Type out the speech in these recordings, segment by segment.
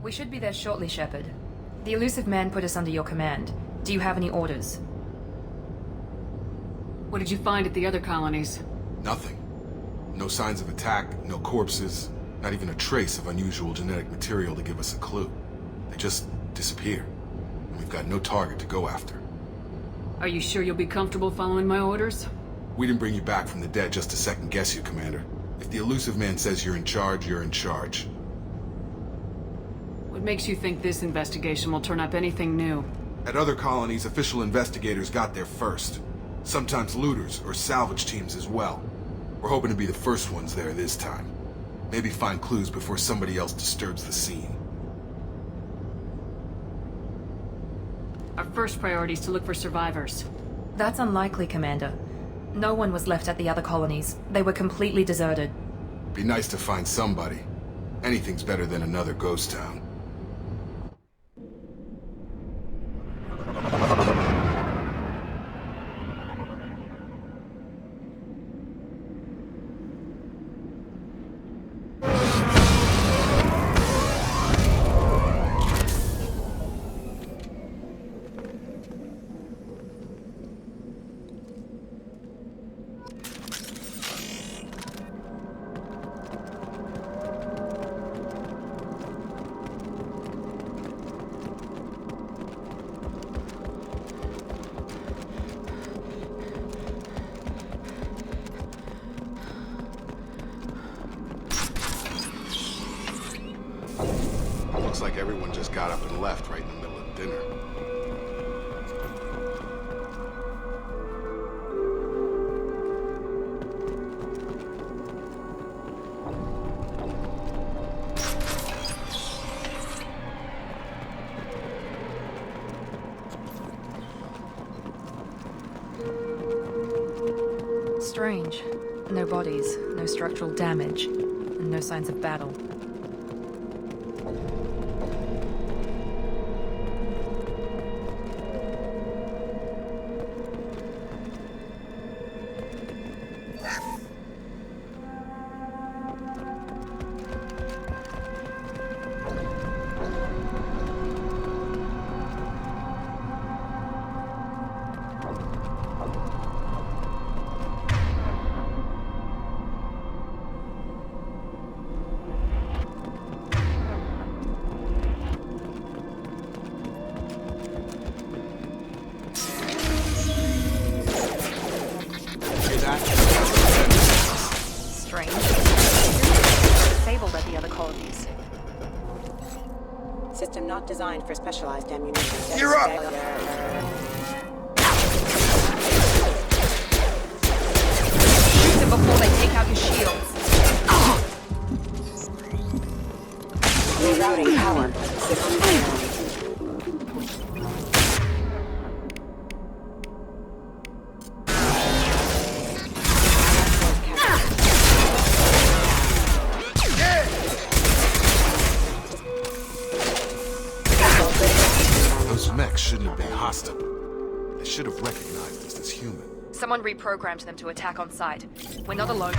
We should be there shortly, Shepard. The elusive man put us under your command. Do you have any orders? What did you find at the other colonies? Nothing. No signs of attack, no corpses, not even a trace of unusual genetic material to give us a clue. They just disappear. And we've got no target to go after. Are you sure you'll be comfortable following my orders? We didn't bring you back from the dead just to second guess you, Commander. If the elusive man says you're in charge, you're in charge. What makes you think this investigation will turn up anything new? At other colonies, official investigators got there first. Sometimes looters or salvage teams as well. We're hoping to be the first ones there this time. Maybe find clues before somebody else disturbs the scene. Our first priority is to look for survivors. That's unlikely, Commander. No one was left at the other colonies. They were completely deserted. Be nice to find somebody. Anything's better than another ghost town. Looks like everyone just got up and left right in the middle of dinner. Strange. No bodies, no structural damage, and no signs of battle. System not designed for specialized ammunition. You're up! Shoot them before they take out your shields. Rerouting power. System down. They should have recognized us as human. Someone reprogrammed them to attack on sight. We're not alone.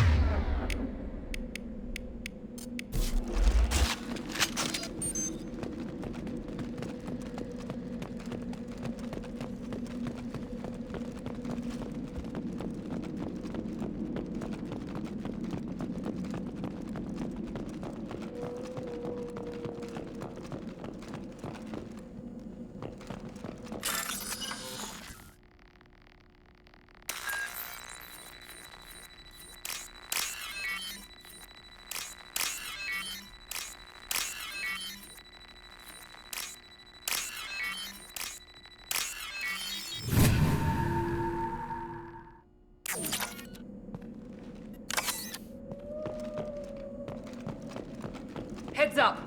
Heads up!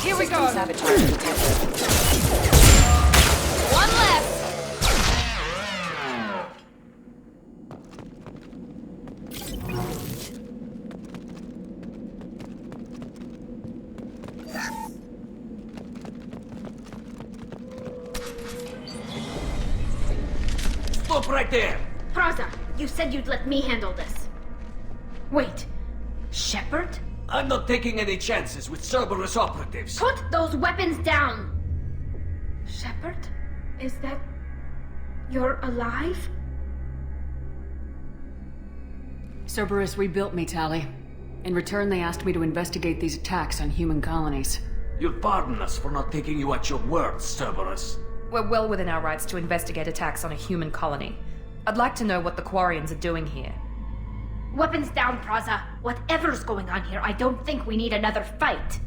Here we go! Sabotage detected. One left! Stop right there! Praza, you said you'd let me handle this. Wait, Shepard? I'm not taking any chances with Cerberus operatives. Put those weapons down! Shepard? Is that... you're alive? Cerberus rebuilt me, Tali. In return, they asked me to investigate these attacks on human colonies. You'll pardon us for not taking you at your word, Cerberus. We're well within our rights to investigate attacks on a human colony. I'd like to know what the Quarians are doing here. Weapons down, Praza. Whatever's going on here, I don't think we need another fight.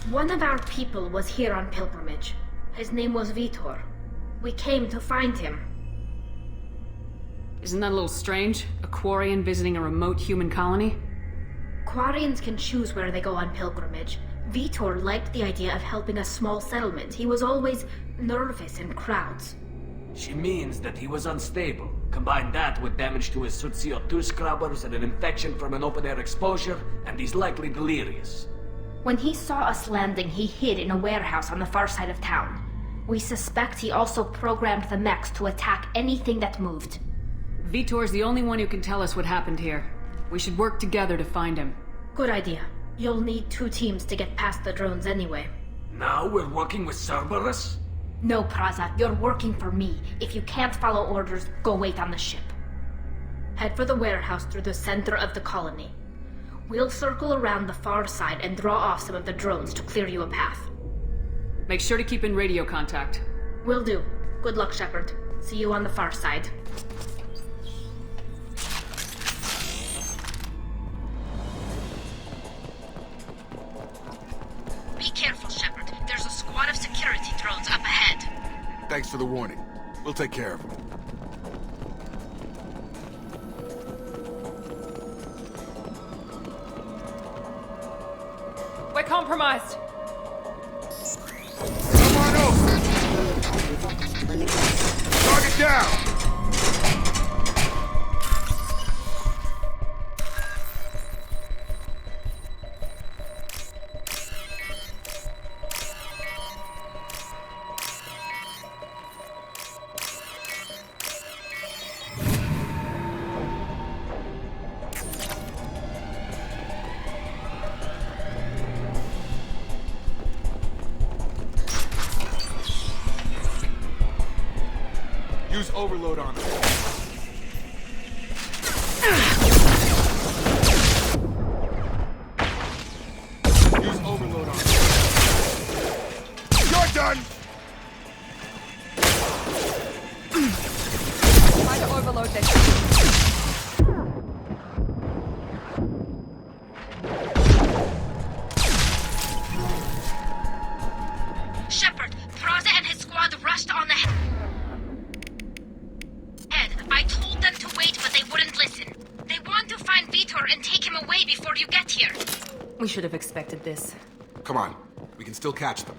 One of our people was here on pilgrimage. His name was Vitor. We came to find him. Isn't that a little strange? A Quarian visiting a remote human colony? Quarians can choose where they go on pilgrimage. Vitor liked the idea of helping a small settlement. He was always nervous in crowds. She means that he was unstable. Combine that with damage to his CO2 scrubbers and an infection from an open-air exposure, and he's likely delirious. When he saw us landing, he hid in a warehouse on the far side of town. We suspect he also programmed the mechs to attack anything that moved. Vitor's the only one who can tell us what happened here. We should work together to find him. Good idea. You'll need 2 teams to get past the drones anyway. Now we're working with Cerberus? No, Praza, you're working for me. If you can't follow orders, go wait on the ship. Head for the warehouse through the center of the colony. We'll circle around the far side and draw off some of the drones to clear you a path. Make sure to keep in radio contact. Will do. Good luck, Shepard. See you on the far side. Be careful, Shepard. There's a squad of security drones up ahead. Thanks for the warning. We'll take care of them. We're compromised. Come on over! Target down! Use overload on them. Use overload on them. You're done! Try to overload this. Shepard, Praza and his squad rushed on the head. I told them to wait, but they wouldn't listen. They want to find Vitor and take him away before you get here. We should have expected this. Come on, we can still catch them.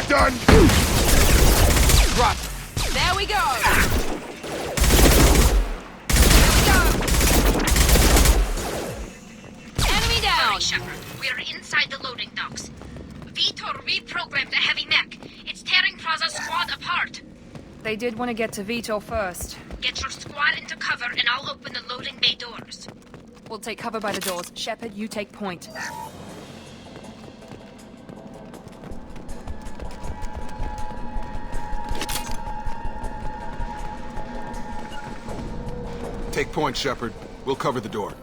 Done! Drop! There we go! Enemy down! Hurry, Shepard. We're inside the loading docks. Vitor reprogrammed a heavy mech. It's tearing Praza's squad apart. They did want to get to Vitor first. Get your squad into cover and I'll open the loading bay doors. We'll take cover by the doors. Shepard, you take point. Take point, Shepard. We'll cover the door.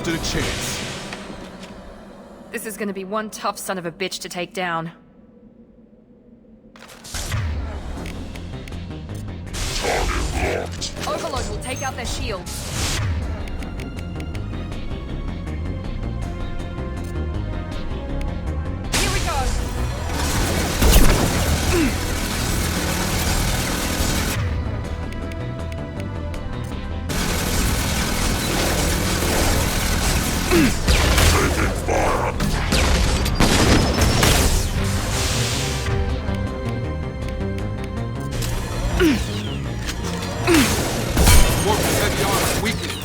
stood a chance. This is gonna be one tough son of a bitch to take down. Overload will take out their shields. Here we go! Morphe's heavy armor weakening.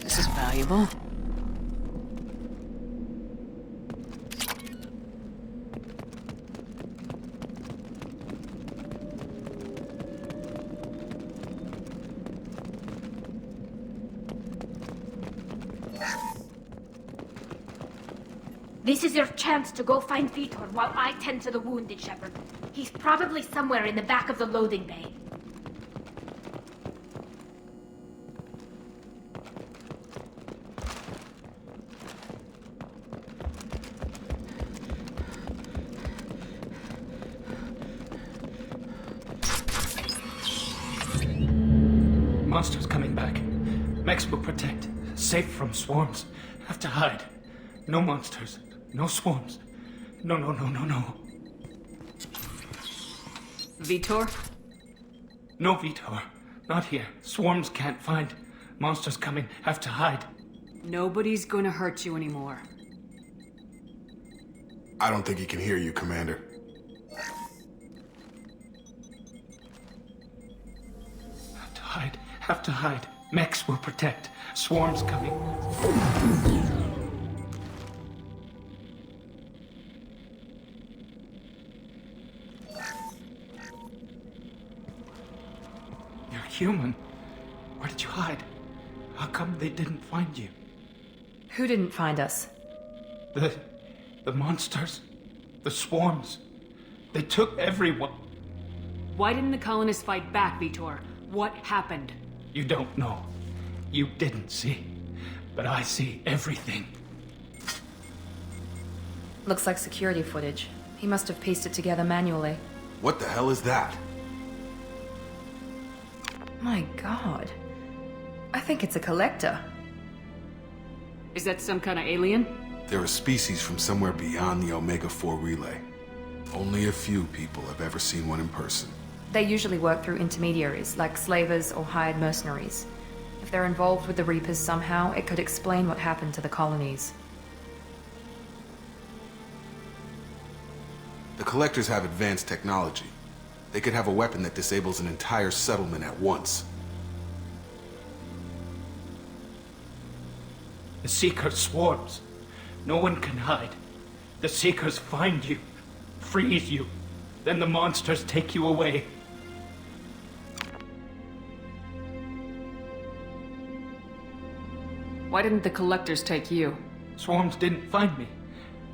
This is valuable. This is your chance to go find Vitor while I tend to the wounded, Shepard. He's probably somewhere in the back of the loading bay. Monsters coming back. Mechs will protect. Safe from swarms. Have to hide. No monsters. No swarms. No. Vitor? No Vitor. Not here. Swarms can't find. Monsters coming. Have to hide. Nobody's gonna hurt you anymore. I don't think he can hear you, Commander. Have to hide. Have to hide. Mechs will protect. Swarms coming. You're human. Where did you hide? How come they didn't find you? Who didn't find us? The monsters. The swarms. They took everyone. Why didn't the colonists fight back, Vitor? What happened? You don't know. You didn't see. But I see everything. Looks like security footage. He must have pieced it together manually. What the hell is that? My god. I think it's a collector. Is that some kind of alien? They're a species from somewhere beyond the Omega-4 relay. Only a few people have ever seen one in person. They usually work through intermediaries, like slavers or hired mercenaries. If they're involved with the Reapers somehow, it could explain what happened to the colonies. The Collectors have advanced technology. They could have a weapon that disables an entire settlement at once. The Seeker swarms. No one can hide. The Seekers find you, freeze you, then the monsters take you away. Why didn't the collectors take you? Swarms didn't find me.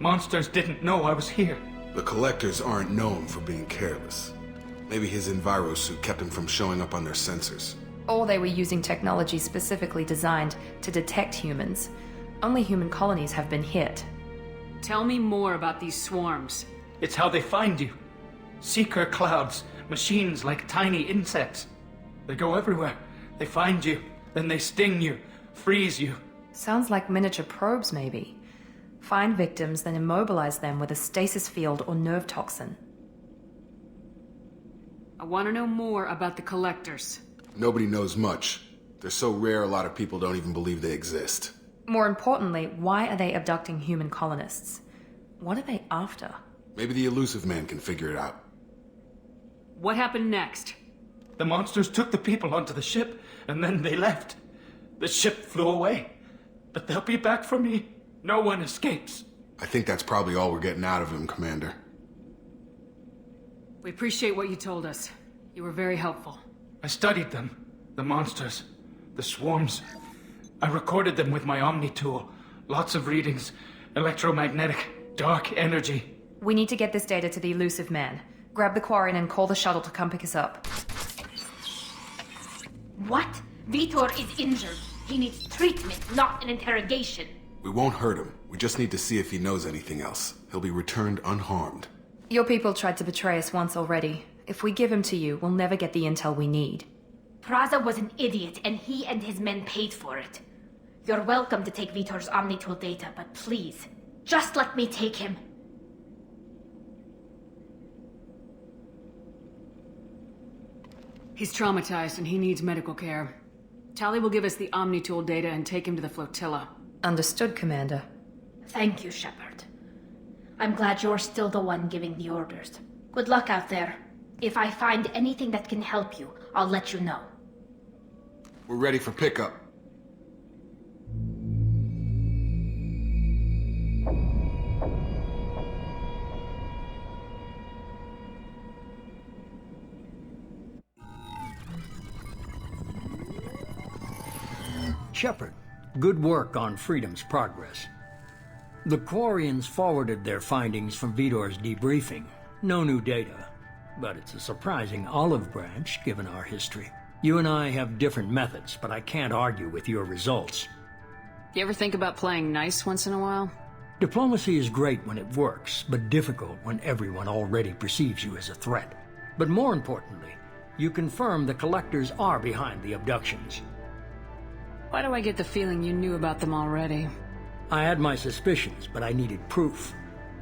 Monsters didn't know I was here. The Collectors aren't known for being careless. Maybe his enviro suit kept him from showing up on their sensors. Or they were using technology specifically designed to detect humans. Only human colonies have been hit. Tell me more about these swarms. It's how they find you. Seeker clouds, machines like tiny insects. They go everywhere. They find you, then they sting you, freeze you. Sounds like miniature probes, maybe. Find victims, then immobilize them with a stasis field or nerve toxin. I want to know more about the Collectors. Nobody knows much. They're so rare a lot of people don't even believe they exist. More importantly, why are they abducting human colonists? What are they after? Maybe the elusive man can figure it out. What happened next? The monsters took the people onto the ship, and then they left. The ship flew away. But they'll be back for me. No one escapes. I think that's probably all we're getting out of him, Commander. We appreciate what you told us. You were very helpful. I studied them. The monsters. The swarms. I recorded them with my Omni tool. Lots of readings. Electromagnetic. Dark energy. We need to get this data to the elusive man. Grab the Quarian and call the shuttle to come pick us up. What? Vitor is injured. He needs treatment, not an interrogation. We won't hurt him. We just need to see if he knows anything else. He'll be returned unharmed. Your people tried to betray us once already. If we give him to you, we'll never get the intel we need. Praza was an idiot, and he and his men paid for it. You're welcome to take Vitor's Omnitool data, but please, just let me take him. He's traumatized and he needs medical care. Tali will give us the Omnitool data and take him to the flotilla. Understood, Commander. Thank you, Shepard. I'm glad you're still the one giving the orders. Good luck out there. If I find anything that can help you, I'll let you know. We're ready for pickup. Shepard, good work on Freedom's progress. The Quarians forwarded their findings from Vitor's debriefing. No new data, but it's a surprising olive branch given our history. You and I have different methods, but I can't argue with your results. You ever think about playing nice once in a while? Diplomacy is great when it works, but difficult when everyone already perceives you as a threat. But more importantly, you confirm the Collectors are behind the abductions. Why do I get the feeling you knew about them already? I had my suspicions, but I needed proof.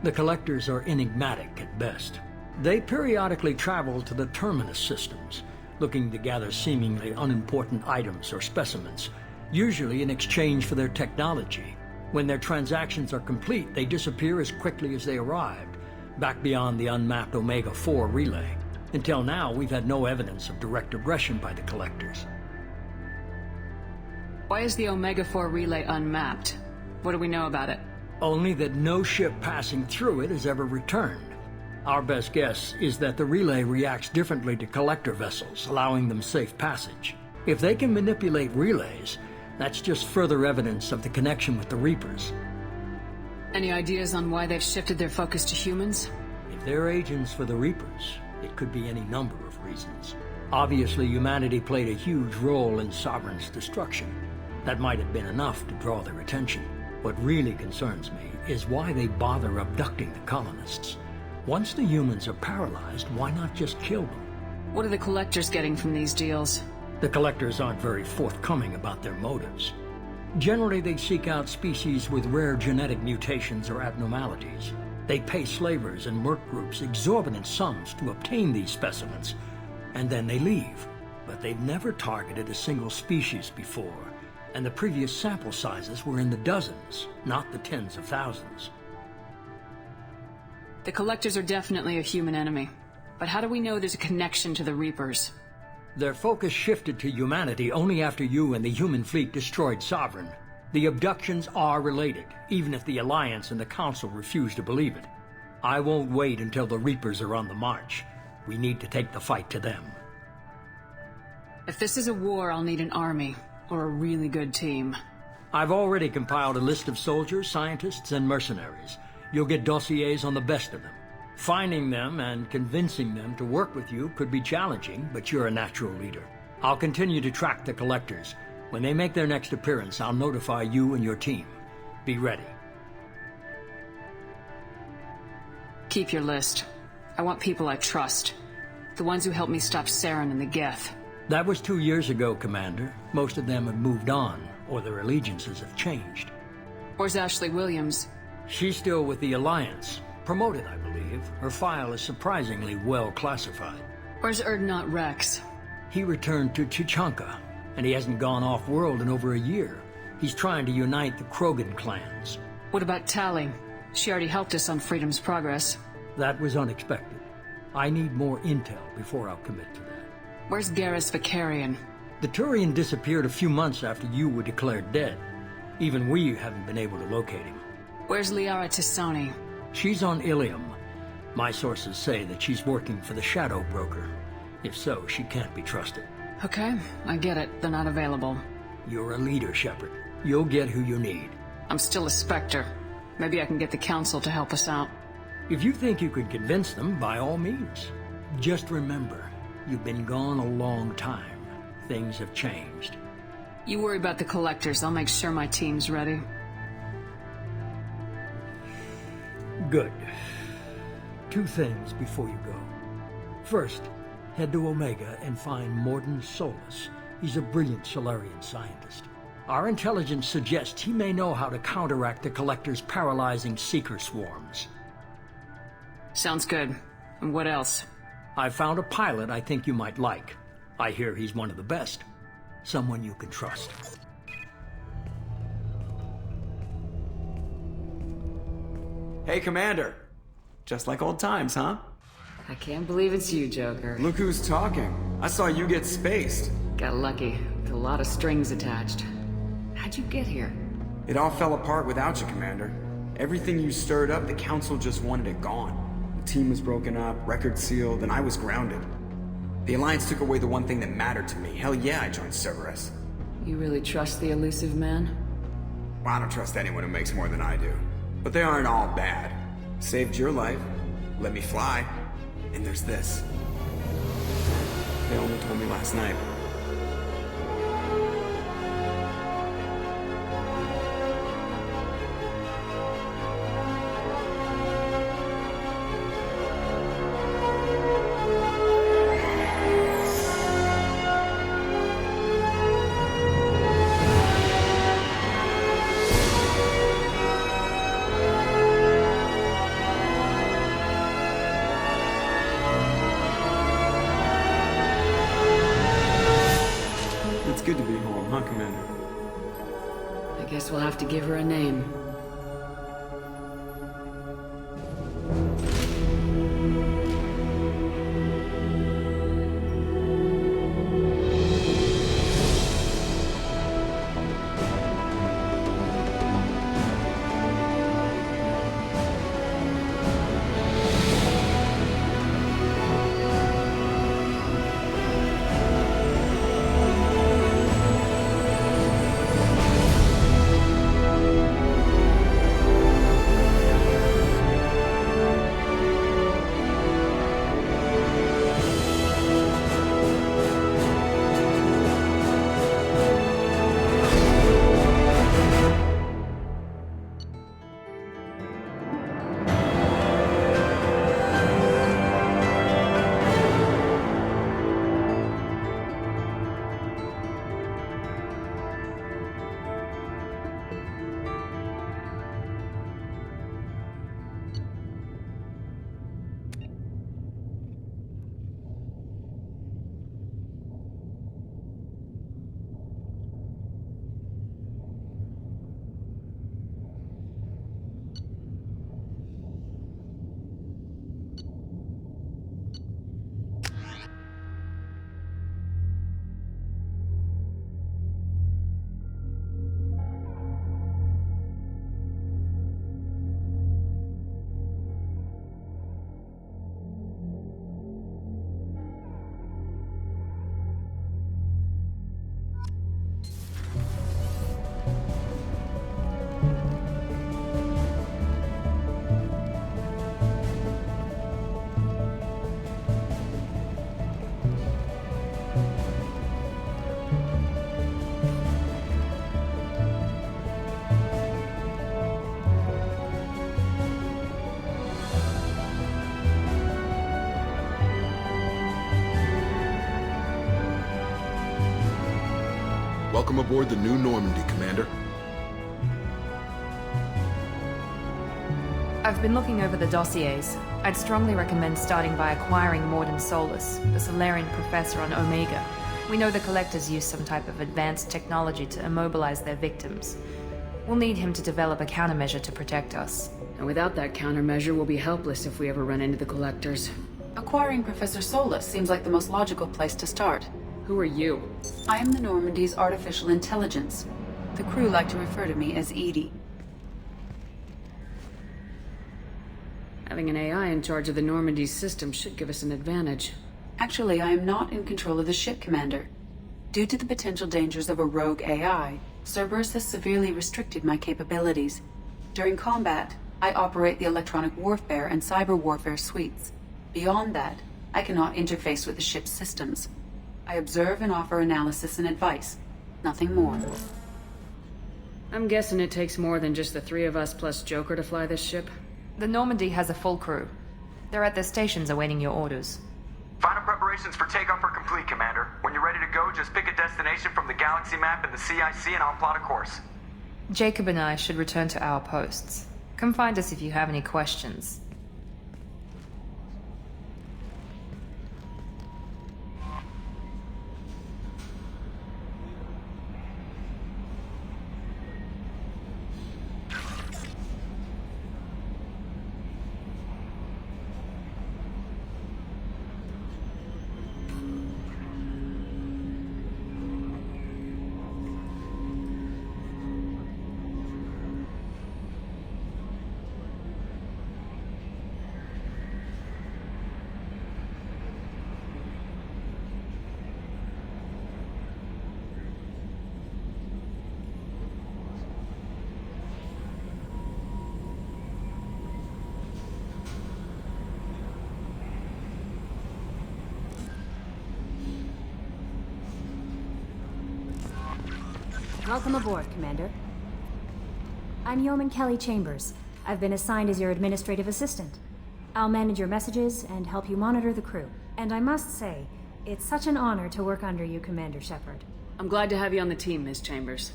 The Collectors are enigmatic at best. They periodically travel to the Terminus systems, looking to gather seemingly unimportant items or specimens, usually in exchange for their technology. When their transactions are complete, they disappear as quickly as they arrived, back beyond the unmapped Omega-4 relay. Until now, we've had no evidence of direct aggression by the Collectors. Why is the Omega-4 relay unmapped? What do we know about it? Only that no ship passing through it has ever returned. Our best guess is that the relay reacts differently to Collector vessels, allowing them safe passage. If they can manipulate relays, that's just further evidence of the connection with the Reapers. Any ideas on why they've shifted their focus to humans? If they're agents for the Reapers, it could be any number of reasons. Obviously, humanity played a huge role in Sovereign's destruction. That might have been enough to draw their attention. What really concerns me is why they bother abducting the colonists. Once the humans are paralyzed, why not just kill them? What are the Collectors getting from these deals? The Collectors aren't very forthcoming about their motives. Generally, they seek out species with rare genetic mutations or abnormalities. They pay slavers and work groups exorbitant sums to obtain these specimens, and then they leave. But they've never targeted a single species before, and the previous sample sizes were in the dozens, not the tens of thousands. The Collectors are definitely a human enemy. But how do we know there's a connection to the Reapers? Their focus shifted to humanity only after you and the human fleet destroyed Sovereign. The abductions are related, even if the Alliance and the Council refuse to believe it. I won't wait until the Reapers are on the march. We need to take the fight to them. If this is a war, I'll need an army, or a really good team. I've already compiled a list of soldiers, scientists, and mercenaries. You'll get dossiers on the best of them. Finding them and convincing them to work with you could be challenging, but you're a natural leader. I'll continue to track the Collectors. When they make their next appearance, I'll notify you and your team. Be ready. Keep your list. I want people I trust. The ones who helped me stop Saren and the Geth. That was 2 years ago, Commander. Most of them have moved on, or their allegiances have changed. Where's Ashley Williams? She's still with the Alliance. Promoted, I believe. Her file is surprisingly well classified. Where's Erdnot Rex? He returned to Chichanka, and he hasn't gone off-world in over a year. He's trying to unite the Krogan clans. What about Tali? She already helped us on Freedom's Progress. That was unexpected. I need more intel before I'll commit to that. Where's Garrus Vicarian? The Turian disappeared a few months after you were declared dead. Even we haven't been able to locate him. Where's Liara Tisani? She's on Ilium. My sources say that she's working for the Shadow Broker. If so, she can't be trusted. Okay, I get it. They're not available. You're a leader, Shepard. You'll get who you need. I'm still a Spectre. Maybe I can get the Council to help us out. If you think you can convince them, by all means. Just remember, you've been gone a long time. Things have changed. You worry about the Collectors. I'll make sure my team's ready. Good. 2 things before you go. First, head to Omega and find Morden Solus. He's a brilliant Solarian scientist. Our intelligence suggests he may know how to counteract the Collector's paralyzing Seeker swarms. Sounds good. And what else? I found a pilot I think you might like. I hear he's one of the best. Someone you can trust. Hey, Commander. Just like old times, huh? I can't believe it's you, Joker. Look who's talking. I saw you get spaced. Got lucky, with a lot of strings attached. How'd you get here? It all fell apart without you, Commander. Everything you stirred up, the Council just wanted it gone. The team was broken up, record sealed, and I was grounded. The Alliance took away the one thing that mattered to me. Hell yeah, I joined Cerberus. You really trust the elusive man? Well, I don't trust anyone who makes more than I do. But they aren't all bad. Saved your life, let me fly, and there's this. They only told me last night. It's good to be home, huh, Commander? I guess we'll have to give her a name. Welcome aboard the New Normandy, Commander. I've been looking over the dossiers. I'd strongly recommend starting by acquiring Morden Solus, the Solarian professor on Omega. We know the Collectors use some type of advanced technology to immobilize their victims. We'll need him to develop a countermeasure to protect us. And without that countermeasure, we'll be helpless if we ever run into the Collectors. Acquiring Professor Solus seems like the most logical place to start. Who are you? I am the Normandy's artificial intelligence. The crew like to refer to me as Edie. Having an AI in charge of the Normandy's system should give us an advantage. Actually, I am not in control of the ship, Commander. Due to the potential dangers of a rogue AI, Cerberus has severely restricted my capabilities. During combat, I operate the electronic warfare and cyber warfare suites. Beyond that, I cannot interface with the ship's systems. I observe and offer analysis and advice. Nothing more. I'm guessing it takes more than just the three of us plus Joker to fly this ship. The Normandy has a full crew. They're at their stations awaiting your orders. Final preparations for takeoff are complete, Commander. When you're ready to go, just pick a destination from the galaxy map and the CIC and I'll plot a course. Jacob and I should return to our posts. Come find us if you have any questions. Welcome aboard, Commander. I'm Yeoman Kelly Chambers. I've been assigned as your administrative assistant. I'll manage your messages and help you monitor the crew. And I must say, it's such an honor to work under you, Commander Shepard. I'm glad to have you on the team, Ms. Chambers.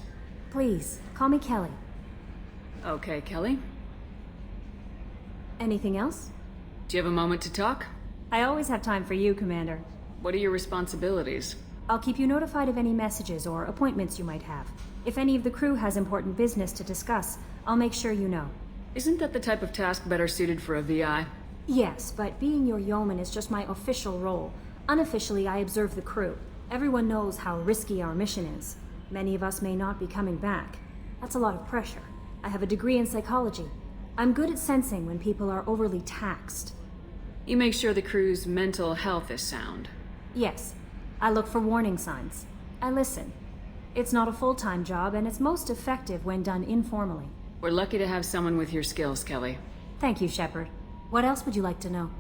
Please, call me Kelly. Okay, Kelly. Anything else? Do you have a moment to talk? I always have time for you, Commander. What are your responsibilities? I'll keep you notified of any messages or appointments you might have. If any of the crew has important business to discuss, I'll make sure you know. Isn't that the type of task better suited for a VI? Yes, but being your yeoman is just my official role. Unofficially, I observe the crew. Everyone knows how risky our mission is. Many of us may not be coming back. That's a lot of pressure. I have a degree in psychology. I'm good at sensing when people are overly taxed. You make sure the crew's mental health is sound. Yes. I look for warning signs. I listen. It's not a full-time job, and it's most effective when done informally. We're lucky to have someone with your skills, Kelly. Thank you, Shepard. What else would you like to know?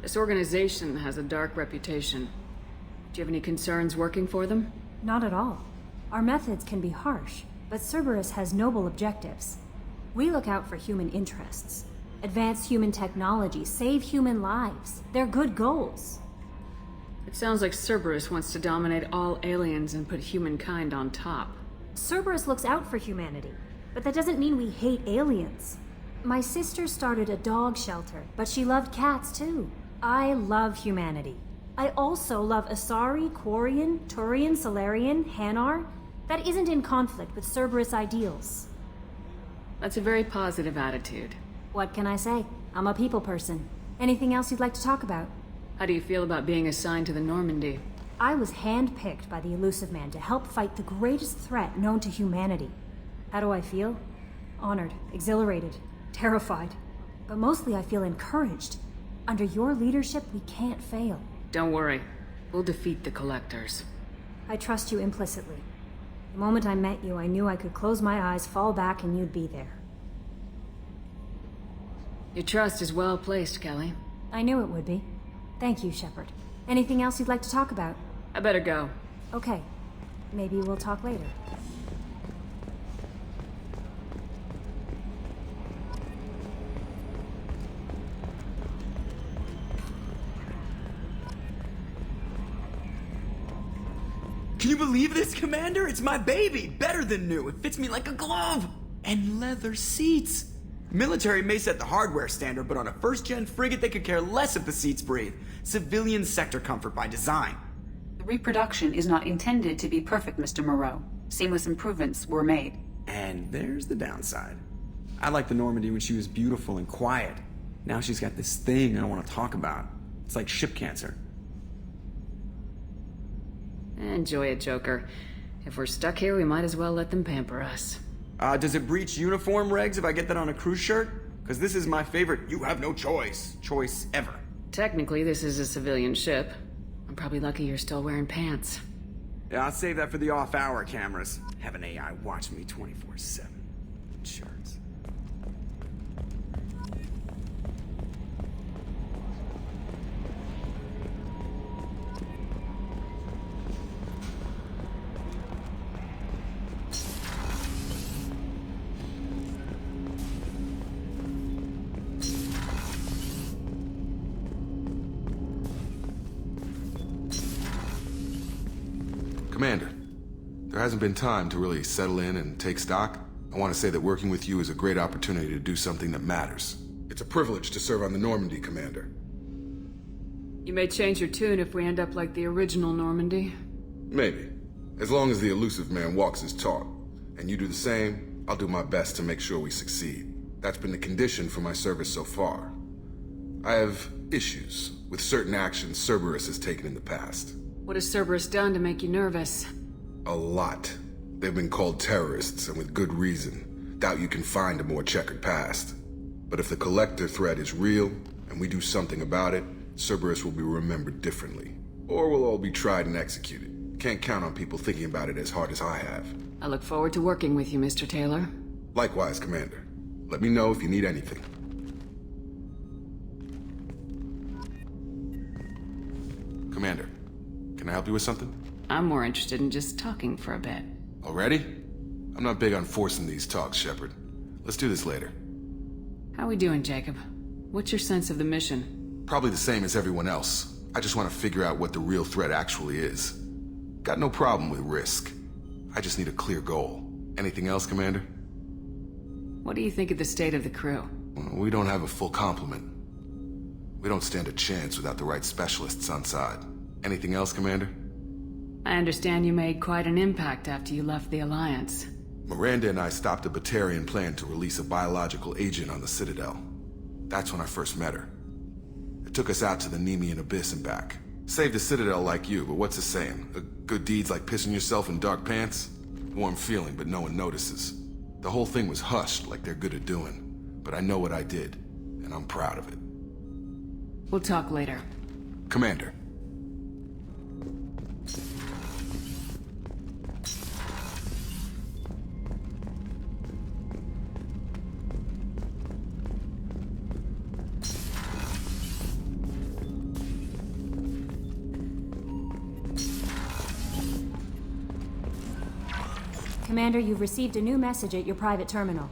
This organization has a dark reputation. Do you have any concerns working for them? Not at all. Our methods can be harsh, but Cerberus has noble objectives. We look out for human interests. Advance human technology, save human lives. They're good goals. It sounds like Cerberus wants to dominate all aliens and put humankind on top. Cerberus looks out for humanity, but that doesn't mean we hate aliens. My sister started a dog shelter, but she loved cats too. I love humanity. I also love Asari, Quarian, Turian, Solarian, Hanar. That isn't in conflict with Cerberus ideals. That's a very positive attitude. What can I say? I'm a people person. Anything else you'd like to talk about? How do you feel about being assigned to the Normandy? I was handpicked by the Elusive Man to help fight the greatest threat known to humanity. How do I feel? Honored, exhilarated, terrified. But mostly I feel encouraged. Under your leadership, we can't fail. Don't worry. We'll defeat the Collectors. I trust you implicitly. The moment I met you, I knew I could close my eyes, fall back, and you'd be there. Your trust is well placed, Kelly. I knew it would be. Thank you, Shepard. Anything else you'd like to talk about? I better go. Okay. Maybe we'll talk later. Can you believe this, Commander? It's my baby! Better than new. It fits me like a glove! And leather seats! Military may set the hardware standard, but on a first-gen frigate they could care less if the seats breathe. Civilian sector comfort by design. The reproduction is not intended to be perfect, Mr. Moreau. Seamless improvements were made. And there's the downside. I liked the Normandy when she was beautiful and quiet. Now she's got this thing I don't want to talk about. It's like ship cancer. Enjoy it, Joker. If we're stuck here, we might as well let them pamper us. Does it breach uniform regs if I get that on a cruise shirt? Because this is my favorite you have no choice ever. Technically, this is a civilian ship. I'm probably lucky you're still wearing pants. Yeah, I'll save that for the off-hour cameras. Have an AI watch me 24/7. Charts. Commander, there hasn't been time to really settle in and take stock. I want to say that working with you is a great opportunity to do something that matters. It's a privilege to serve on the Normandy, Commander. You may change your tune if we end up like the original Normandy. Maybe. As long as the elusive man walks his talk, and you do the same, I'll do my best to make sure we succeed. That's been the condition for my service so far. I have issues with certain actions Cerberus has taken in the past. What has Cerberus done to make you nervous? A lot. They've been called terrorists, and with good reason. Doubt you can find a more checkered past. But if the Collector threat is real, and we do something about it, Cerberus will be remembered differently. Or we'll all be tried and executed. Can't count on people thinking about it as hard as I have. I look forward to working with you, Mr. Taylor. Likewise, Commander. Let me know if you need anything. Commander, can I help you with something? I'm more interested in just talking for a bit. Already? I'm not big on forcing these talks, Shepard. Let's do this later. How we doing, Jacob? What's your sense of the mission? Probably the same as everyone else. I just want to figure out what the real threat actually is. Got no problem with risk. I just need a clear goal. Anything else, Commander? What do you think of the state of the crew? We don't have a full complement. We don't stand a chance without the right specialists on side. Anything else, Commander? I understand you made quite an impact after you left the Alliance. Miranda and I stopped a Batarian plan to release a biological agent on the Citadel. That's when I first met her. It took us out to the Nemean Abyss and back. Saved the Citadel like you, but what's the saying? A good deed's like pissing yourself in dark pants? Warm feeling, but no one notices. The whole thing was hushed like they're good at doing. But I know what I did, and I'm proud of it. We'll talk later. Commander. Commander, you've received a new message at your private terminal.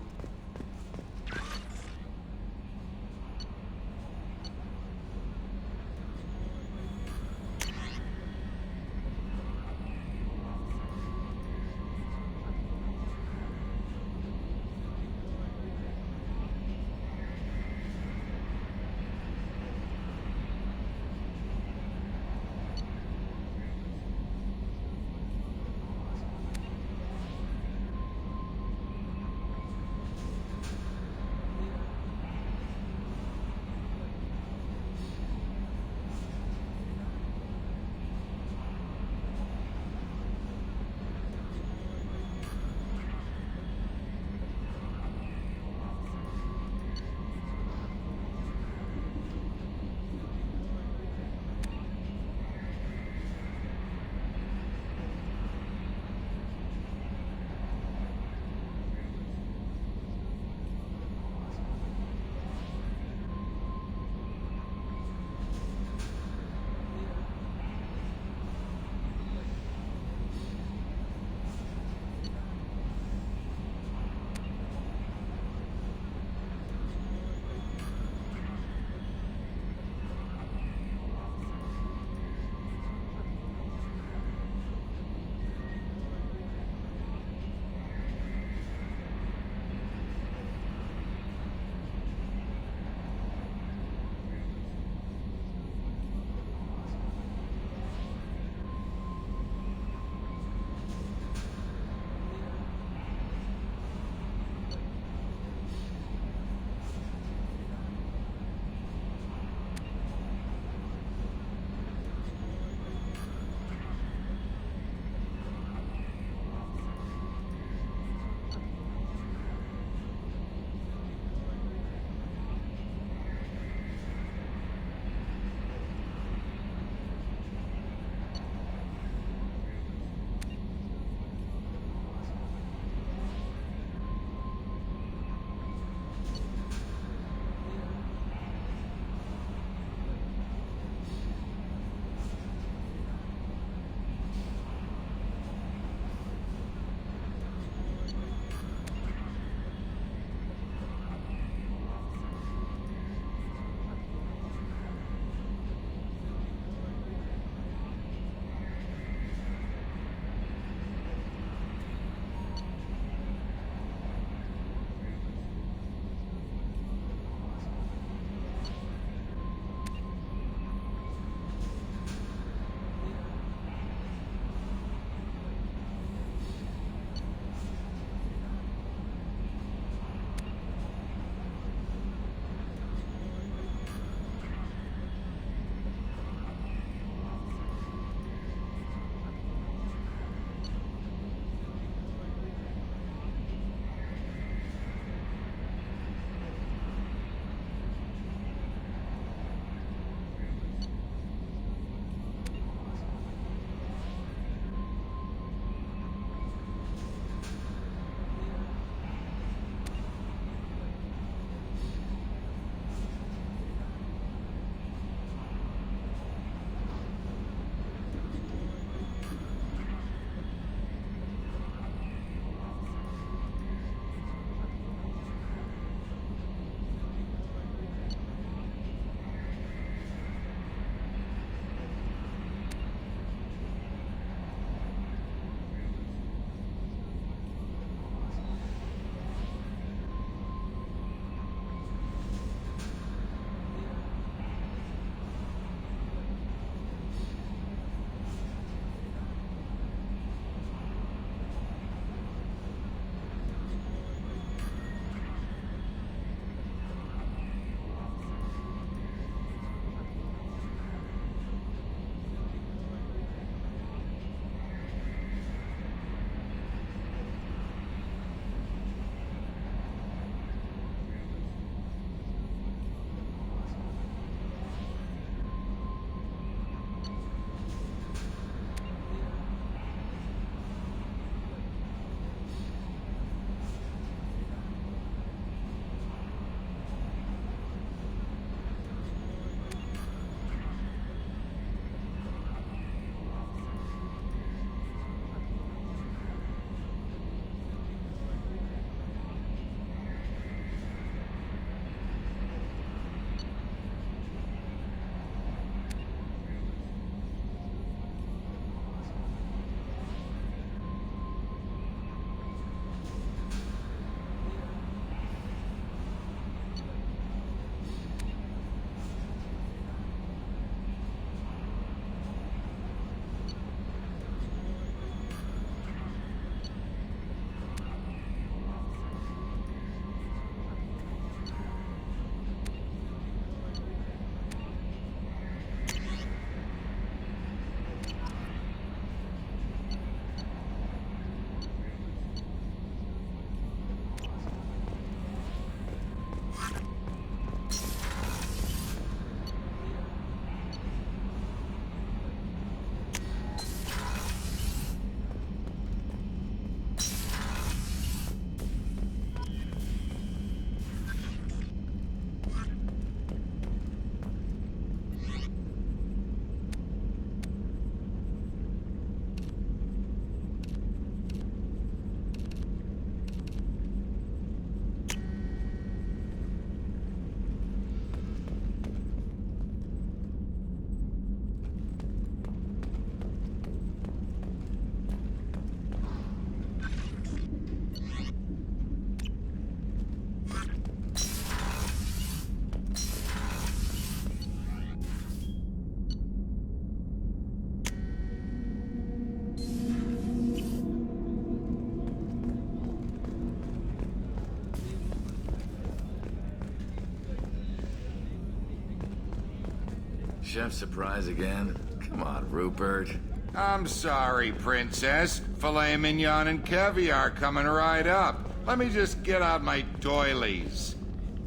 Chef surprise again? Come on, Rupert. I'm sorry, Princess. Filet mignon and caviar coming right up. Let me just get out my doilies.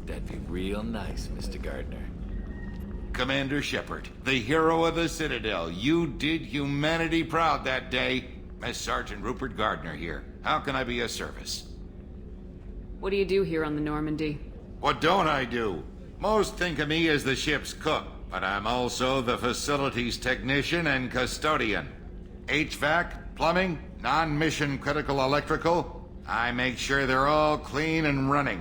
That'd be real nice, Mr. Gardner. Commander Shepard, the hero of the Citadel. You did humanity proud that day. Master Sergeant Rupert Gardner here. How can I be of service? What do you do here on the Normandy? What don't I do? Most think of me as the ship's cook, but I'm also the facilities technician and custodian. HVAC, plumbing, non-mission critical electrical. I make sure they're all clean and running.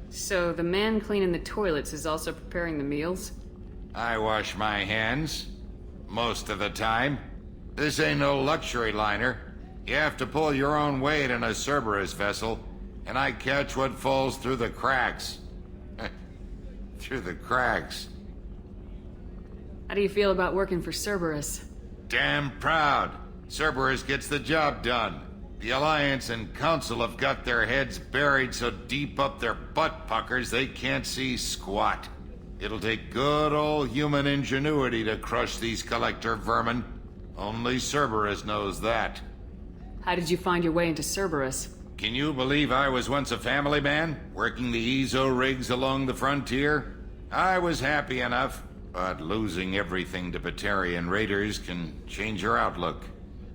So the man cleaning the toilets is also preparing the meals? I wash my hands. Most of the time. This ain't no luxury liner. You have to pull your own weight in a Cerberus vessel, and I catch what falls through the cracks. Through the cracks. How do you feel about working for Cerberus? Damn proud. Cerberus gets the job done. The Alliance and Council have got their heads buried so deep up their butt puckers they can't see squat. It'll take good old human ingenuity to crush these collector vermin. Only Cerberus knows that. How did you find your way into Cerberus? Can you believe I was once a family man, working the EZO rigs along the frontier? I was happy enough, but losing everything to Batarian raiders can change your outlook.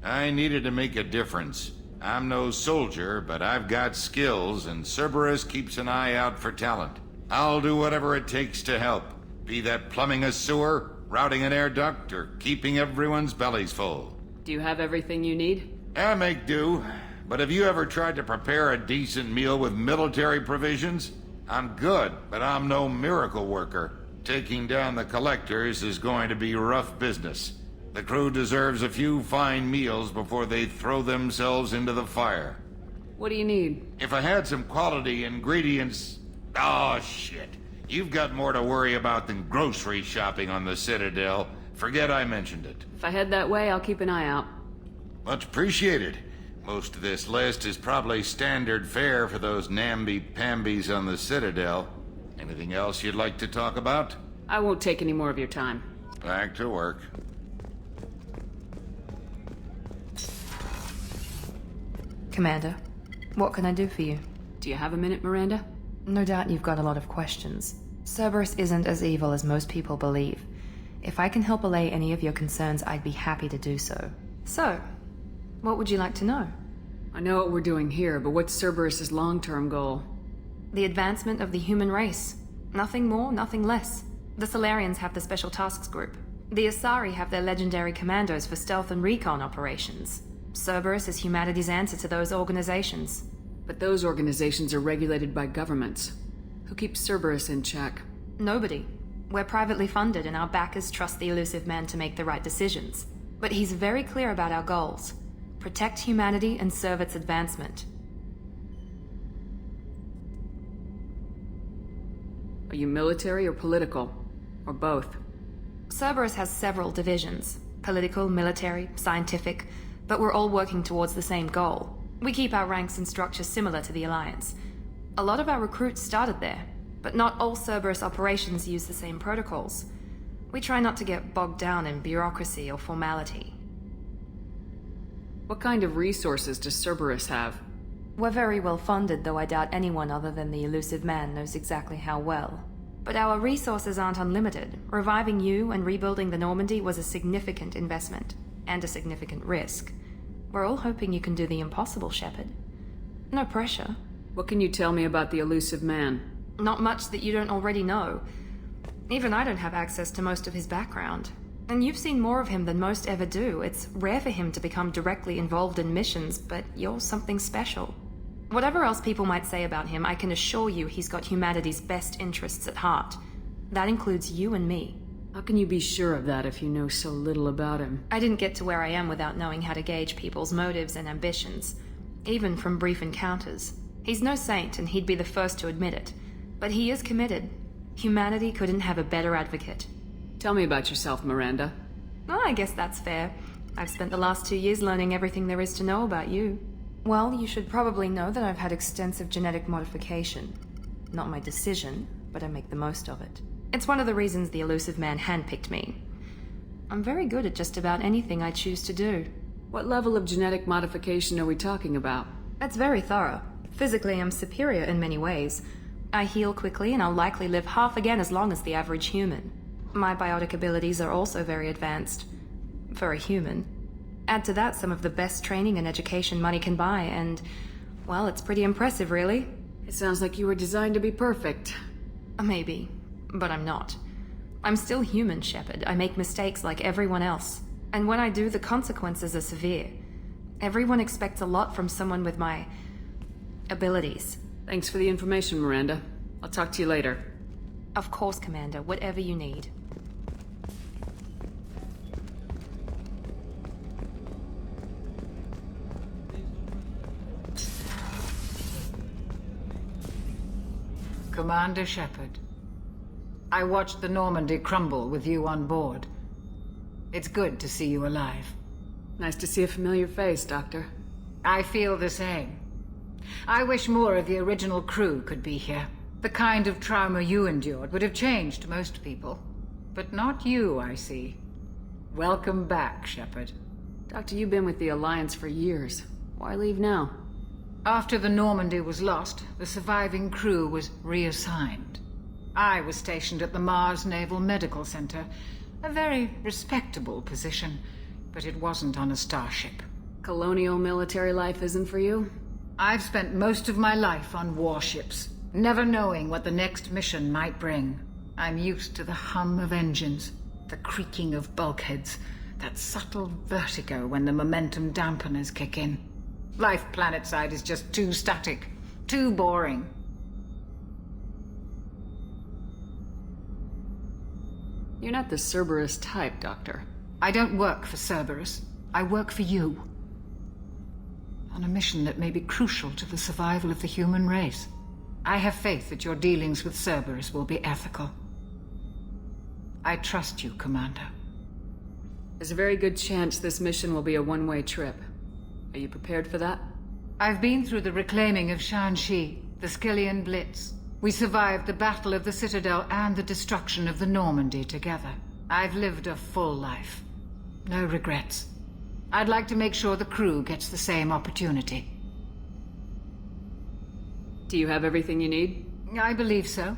I needed to make a difference. I'm no soldier, but I've got skills, and Cerberus keeps an eye out for talent. I'll do whatever it takes to help, be that plumbing a sewer, routing an air duct, or keeping everyone's bellies full. Do you have everything you need? I make do, but have you ever tried to prepare a decent meal with military provisions? I'm good, but I'm no miracle worker. Taking down the collectors is going to be rough business. The crew deserves a few fine meals before they throw themselves into the fire. What do you need? If I had some quality ingredients... Oh, shit. You've got more to worry about than grocery shopping on the Citadel. Forget I mentioned it. If I head that way, I'll keep an eye out. Much appreciated. Most of this list is probably standard fare for those namby-pambies on the Citadel. Anything else you'd like to talk about? I won't take any more of your time. Back to work. Commander, what can I do for you? Do you have a minute, Miranda? No doubt you've got a lot of questions. Cerberus isn't as evil as most people believe. If I can help allay any of your concerns, I'd be happy to do so. So, what would you like to know? I know what we're doing here, but what's Cerberus's long-term goal? The advancement of the human race. Nothing more, nothing less. The Solarians have the Special Tasks Group. The Asari have their legendary commandos for stealth and recon operations. Cerberus is humanity's answer to those organizations. But those organizations are regulated by governments. Who keeps Cerberus in check? Nobody. We're privately funded and our backers trust the elusive man to make the right decisions. But he's very clear about our goals. Protect humanity and serve its advancement. Are you military or political? Or both? Cerberus has several divisions. Political, military, scientific, but we're all working towards the same goal. We keep our ranks and structure similar to the Alliance. A lot of our recruits started there, but not all Cerberus operations use the same protocols. We try not to get bogged down in bureaucracy or formality. What kind of resources does Cerberus have? We're very well funded, though I doubt anyone other than the elusive man knows exactly how well. But our resources aren't unlimited. Reviving you and rebuilding the Normandy was a significant investment, and a significant risk. We're all hoping you can do the impossible, Shepard. No pressure. What can you tell me about the elusive man? Not much that you don't already know. Even I don't have access to most of his background. And you've seen more of him than most ever do. It's rare for him to become directly involved in missions, but you're something special. Whatever else people might say about him, I can assure you he's got humanity's best interests at heart. That includes you and me. How can you be sure of that if you know so little about him? I didn't get to where I am without knowing how to gauge people's motives and ambitions, even from brief encounters. He's no saint, and he'd be the first to admit it. But he is committed. Humanity couldn't have a better advocate. Tell me about yourself, Miranda. Oh, I guess that's fair. I've spent the last 2 years learning everything there is to know about you. Well, you should probably know that I've had extensive genetic modification. Not my decision, but I make the most of it. It's one of the reasons the elusive man handpicked me. I'm very good at just about anything I choose to do. What level of genetic modification are we talking about? That's very thorough. Physically, I'm superior in many ways. I heal quickly, and I'll likely live half again as long as the average human. My biotic abilities are also very advanced. For a human. Add to that some of the best training and education money can buy, and, well, it's pretty impressive, really. It sounds like you were designed to be perfect. Maybe, but I'm not. I'm still human, Shepard. I make mistakes like everyone else. And when I do, the consequences are severe. Everyone expects a lot from someone with my abilities. Thanks for the information, Miranda. I'll talk to you later. Of course, Commander. Whatever you need. Commander Shepard, I watched the Normandy crumble with you on board. It's good to see you alive. Nice to see a familiar face, Doctor. I feel the same. I wish more of the original crew could be here. The kind of trauma you endured would have changed most people. But not you, I see. Welcome back, Shepard. Doctor, you've been with the Alliance for years. Why leave now? After the Normandy was lost, the surviving crew was reassigned. I was stationed at the Mars Naval Medical Center, a very respectable position, but it wasn't on a starship. Colonial military life isn't for you? I've spent most of my life on warships, never knowing what the next mission might bring. I'm used to the hum of engines, the creaking of bulkheads, that subtle vertigo when the momentum dampeners kick in. Life planetside is just too static, too boring. You're not the Cerberus type, Doctor. I don't work for Cerberus. I work for you. On a mission that may be crucial to the survival of the human race. I have faith that your dealings with Cerberus will be ethical. I trust you, Commander. There's a very good chance this mission will be a one-way trip. Are you prepared for that? I've been through the reclaiming of Shanxi, the Skillian Blitz. We survived the Battle of the Citadel and the destruction of the Normandy together. I've lived a full life. No regrets. I'd like to make sure the crew gets the same opportunity. Do you have everything you need? I believe so.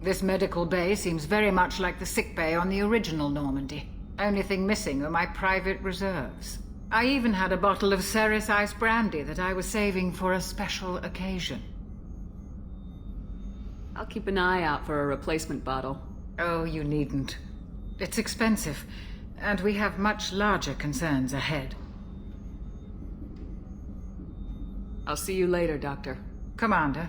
This medical bay seems very much like the sick bay on the original Normandy. Only thing missing are my private reserves. I even had a bottle of Ceres ice brandy that I was saving for a special occasion. I'll keep an eye out for a replacement bottle. Oh, you needn't. It's expensive, and we have much larger concerns ahead. I'll see you later, Doctor. Commander.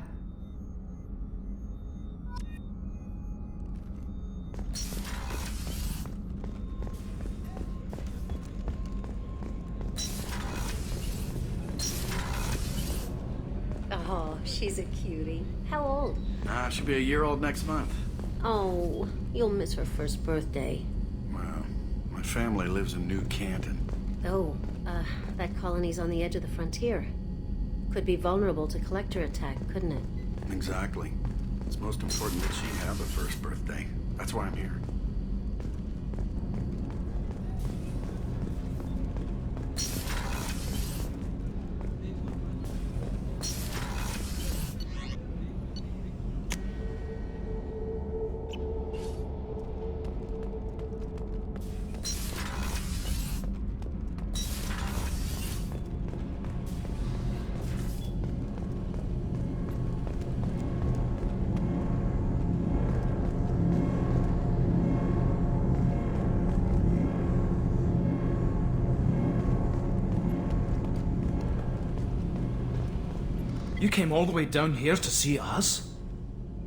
Oh, she's a cutie. How old? She'll be a year old next month. Oh, you'll miss her first birthday. Well, my family lives in New Canton. Oh, that colony's on the edge of the frontier. Could be vulnerable to collector attack, couldn't it? Exactly. It's most important that she have a first birthday. That's why I'm here. You came all the way down here to see us?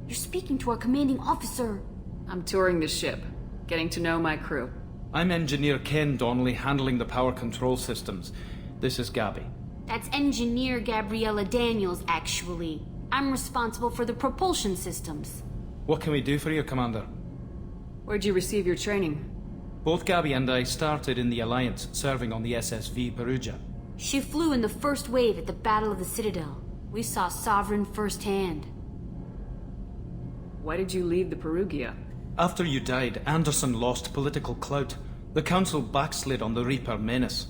You're speaking to our commanding officer. I'm touring the ship, getting to know my crew. I'm Engineer Ken Donnelly, handling the power control systems. This is Gabby. That's Engineer Gabriella Daniels, actually. I'm responsible for the propulsion systems. What can we do for you, Commander? Where'd you receive your training? Both Gabby and I started in the Alliance, serving on the SSV Perugia. She flew in the first wave at the Battle of the Citadel. We saw Sovereign firsthand. Why did you leave the Perugia? After you died, Anderson lost political clout. The Council backslid on the Reaper menace.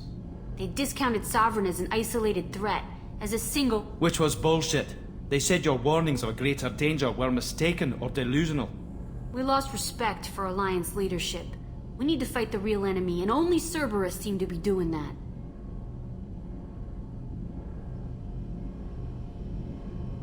They discounted Sovereign as an isolated threat, as a single... Which was bullshit. They said your warnings of a greater danger were mistaken or delusional. We lost respect for Alliance leadership. We need to fight the real enemy, and only Cerberus seemed to be doing that.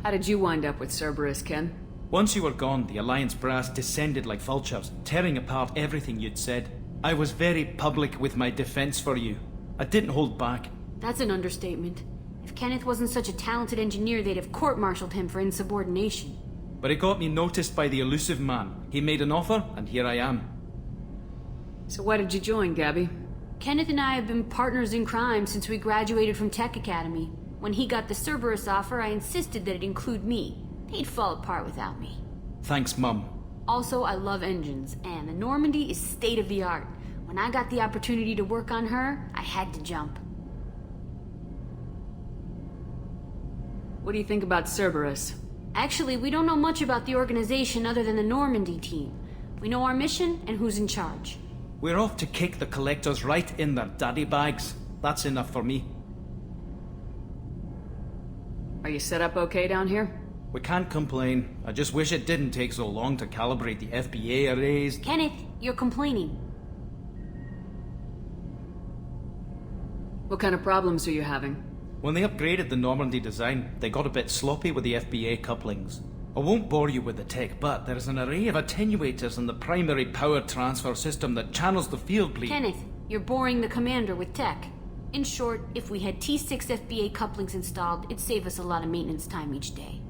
How did you wind up with Cerberus, Ken? Once you were gone, the Alliance brass descended like vultures, tearing apart everything you'd said. I was very public with my defense for you. I didn't hold back. That's an understatement. If Kenneth wasn't such a talented engineer, they'd have court-martialed him for insubordination. But it got me noticed by the elusive man. He made an offer, and here I am. So why did you join, Gabby? Kenneth and I have been partners in crime since we graduated from Tech Academy. When he got the Cerberus offer, I insisted that it include me. They'd fall apart without me. Thanks, Mum. Also, I love engines, and the Normandy is state-of-the-art. When I got the opportunity to work on her, I had to jump. What do you think about Cerberus? Actually, we don't know much about the organization other than the Normandy team. We know our mission and who's in charge. We're off to kick the Collectors right in their daddy bags. That's enough for me. Are you set up okay down here? We can't complain. I just wish it didn't take so long to calibrate the FBA arrays. Kenneth, you're complaining. What kind of problems are you having? When they upgraded the Normandy design, they got a bit sloppy with the FBA couplings. I won't bore you with the tech, but there is an array of attenuators in the primary power transfer system that channels the field bleed. Kenneth, you're boring the commander with tech. In short, if we had T6 FBA couplings installed, it'd save us a lot of maintenance time each day.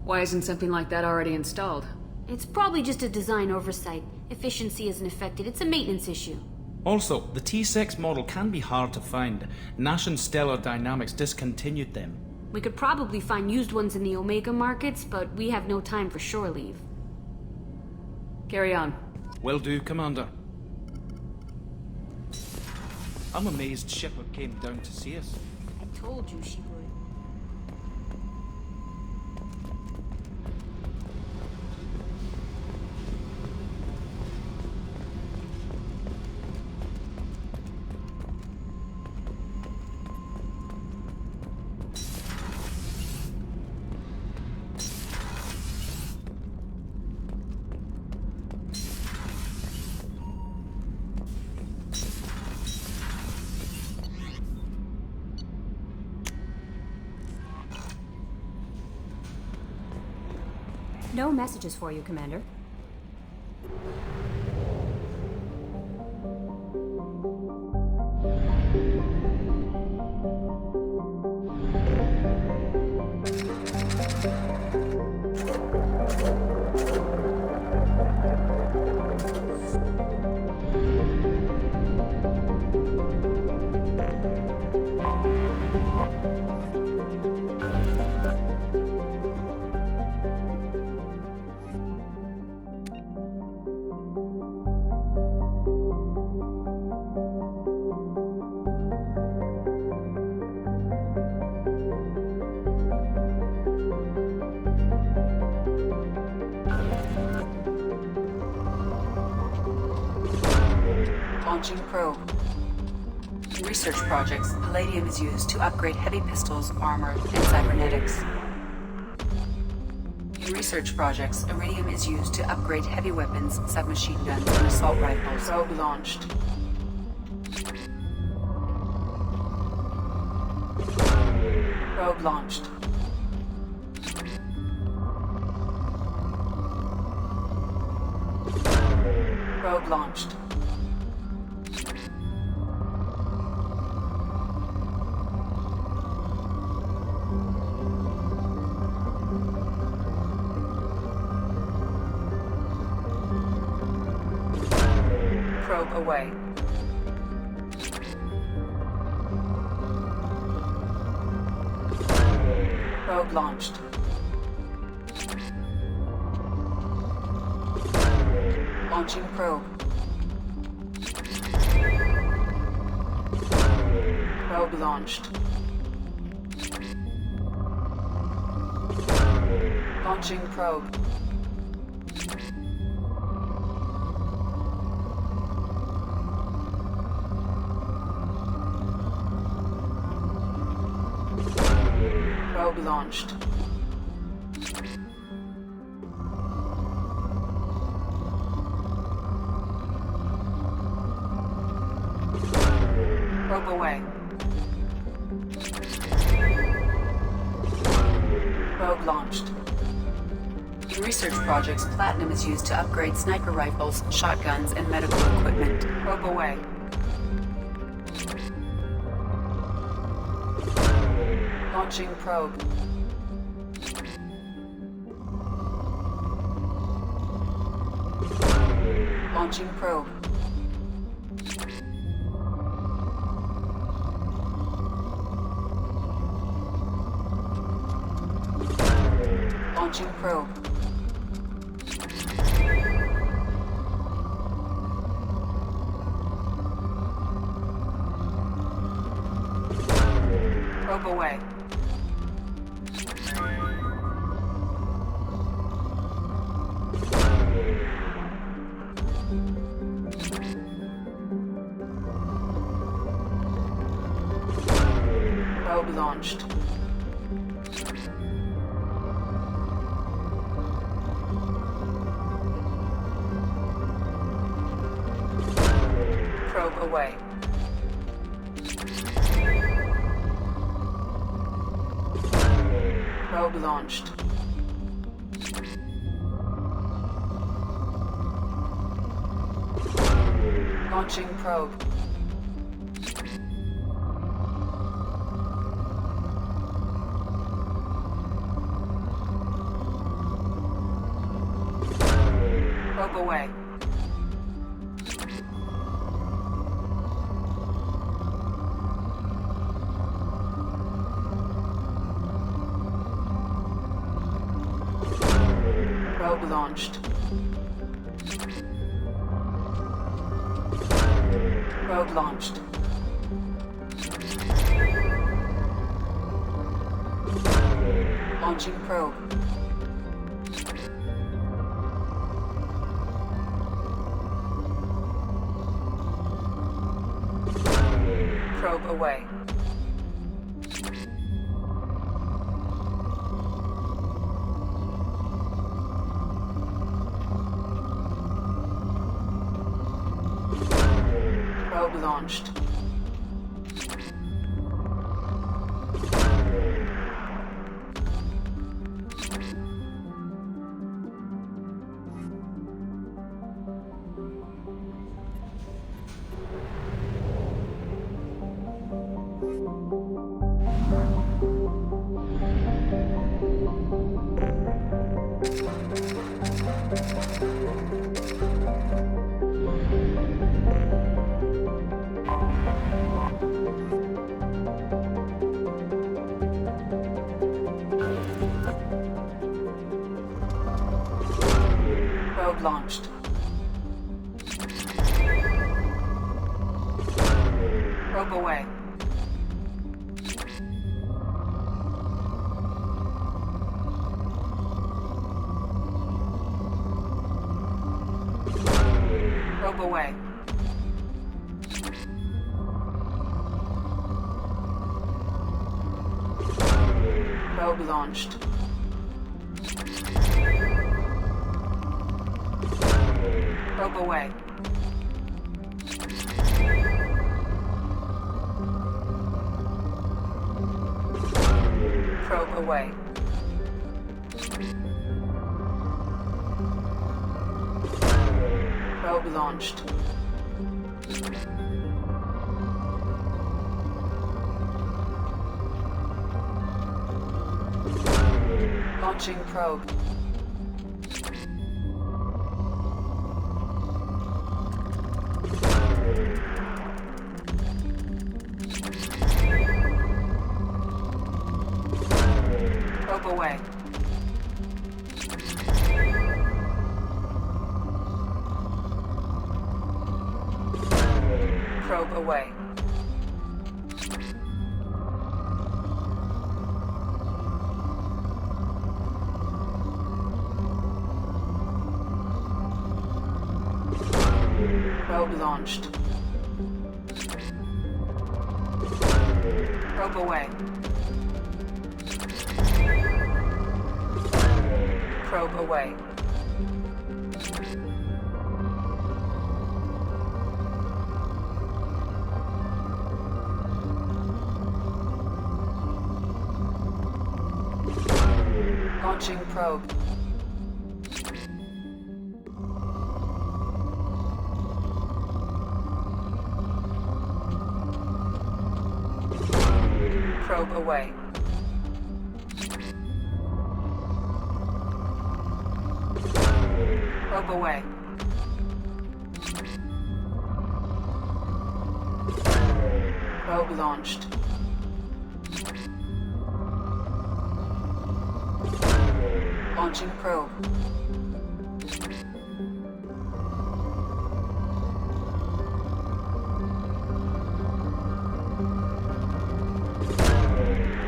Why isn't something like that already installed? It's probably just a design oversight. Efficiency isn't affected. It's a maintenance issue. Also, the T6 model can be hard to find. Nash and Stellar Dynamics discontinued them. We could probably find used ones in the Omega markets, but we have no time for shore leave. Carry on. Will do, Commander. I'm amazed Shepard came down to see us. I told you she would. No messages for you, Commander. Launching probe. In research projects, palladium is used to upgrade heavy pistols, armor, and cybernetics. In research projects, iridium is used to upgrade heavy weapons, submachine guns, and assault rifles. Probe launched. Probe launched. Probe launched. Probe away. Probe launched. Launching probe. Probe launched. Launching probe. Probe launched. Probe away. Probe launched. In research projects, platinum is used to upgrade sniper rifles, shotguns, and medical equipment. Probe away. Launching probe. Launching probe. Launching probe. Probe away. Probe launched. Probe away. Probe launched. Launching probe. Probe away. Probe launched. Probe launched. Launching probe. Probe away. Probe launched. Probe launched. Probe away. Probe away. Probe launched. Probe away. Probe away. Probe launched. Launching probe. Probe away. Probe away. Probe launched. Probe away. Probe away. Launching probe. Probe away. Probe away. Probe launched. Launching probe.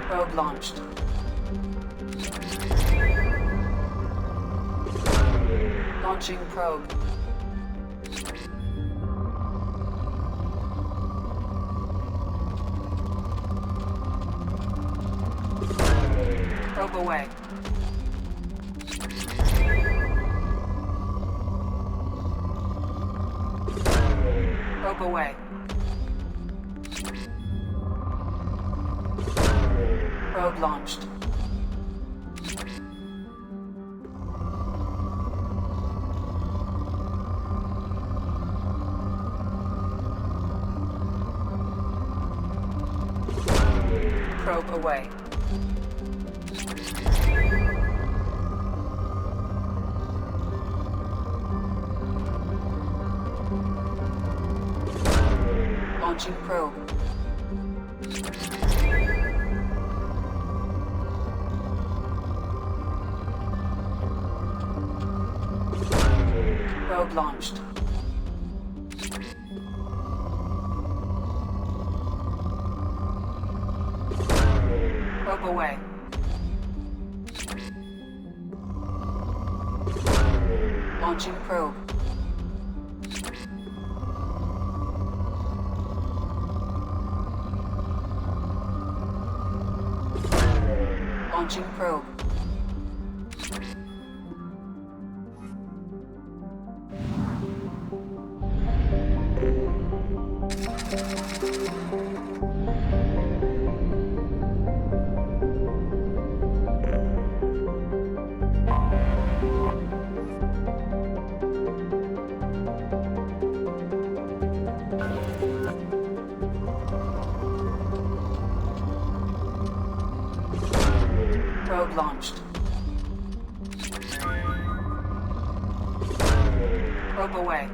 Probe launched. Launching probe. Probe away. Probe away. Probe launched. Probe away. Launching probe. Probe launched. Probe away. Launching probe. Launching probe. Probe launched. Probe away.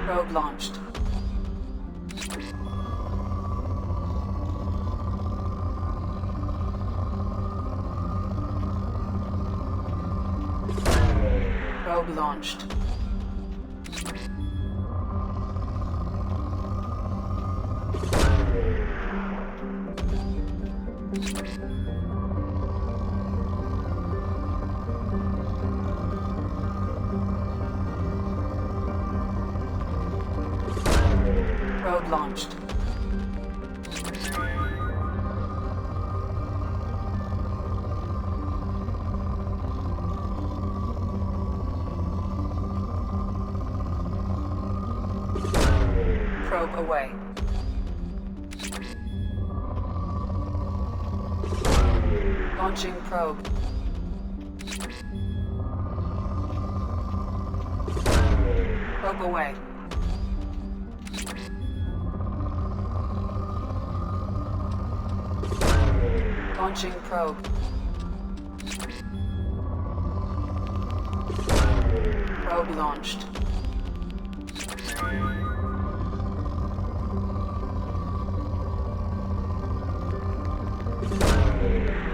Probe launched. Probe launched. Probe launched. Probe away. Launching probe. Probe away. Launching probe. Probe launched.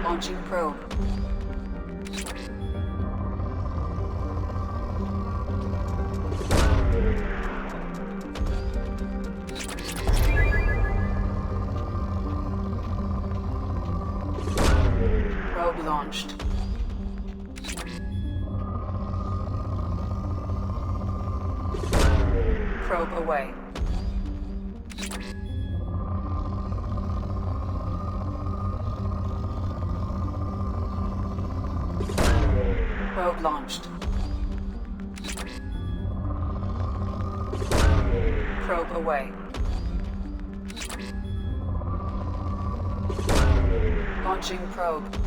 Launching probe. launched. Probe away. Probe launched. Probe away. Launching probe.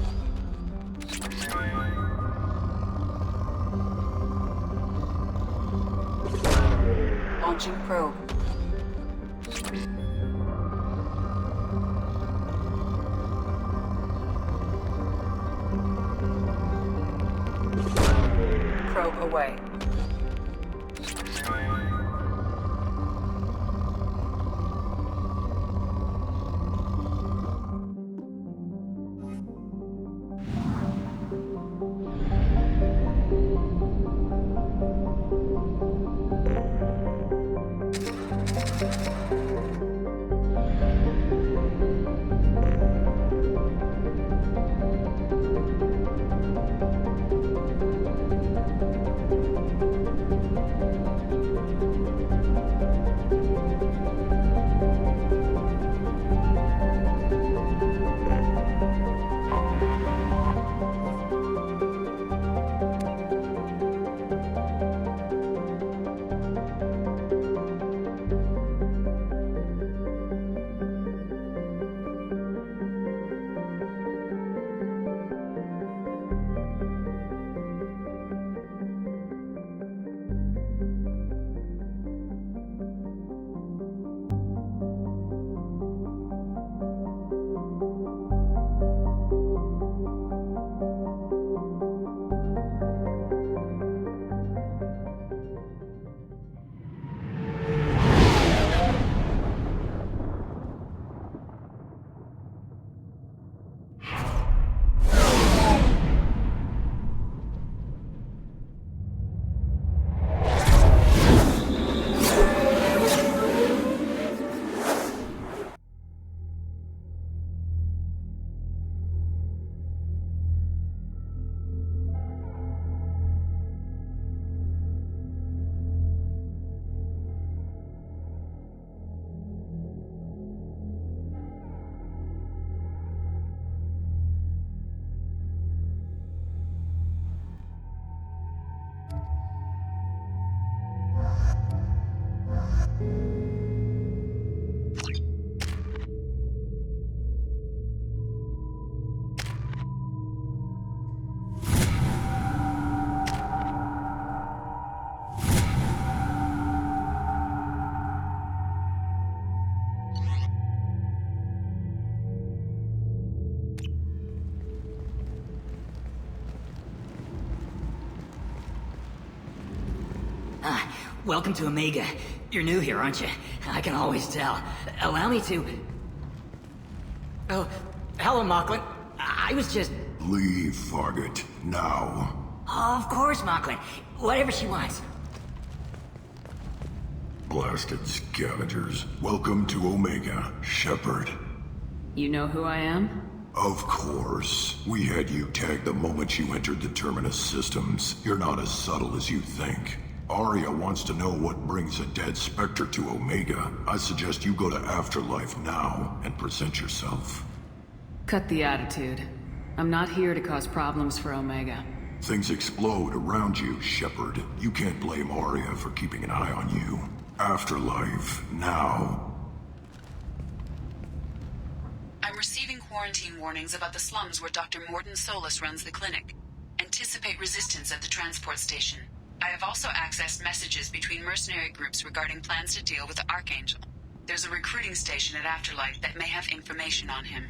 Launching probe. Probe away. Welcome to Omega. You're new here, aren't you? I can always tell. Allow me to... Oh, hello, Mocklin. I was just... Leave, Fargate. Now. Oh, of course, Mocklin. Whatever she wants. Blasted scavengers. Welcome to Omega, Shepard. You know who I am? Of course. We had you tagged the moment you entered the Terminus systems. You're not as subtle as you think. Aria wants to know what brings a dead Spectre to Omega. I suggest you go to Afterlife now and present yourself. Cut the attitude. I'm not here to cause problems for Omega. Things explode around you, Shepard. You can't blame Aria for keeping an eye on you. Afterlife, now. I'm receiving quarantine warnings about the slums where Dr. Morden Solus runs the clinic. Anticipate resistance at the transport station. I have also accessed messages between mercenary groups regarding plans to deal with the Archangel. There's a recruiting station at Afterlife that may have information on him.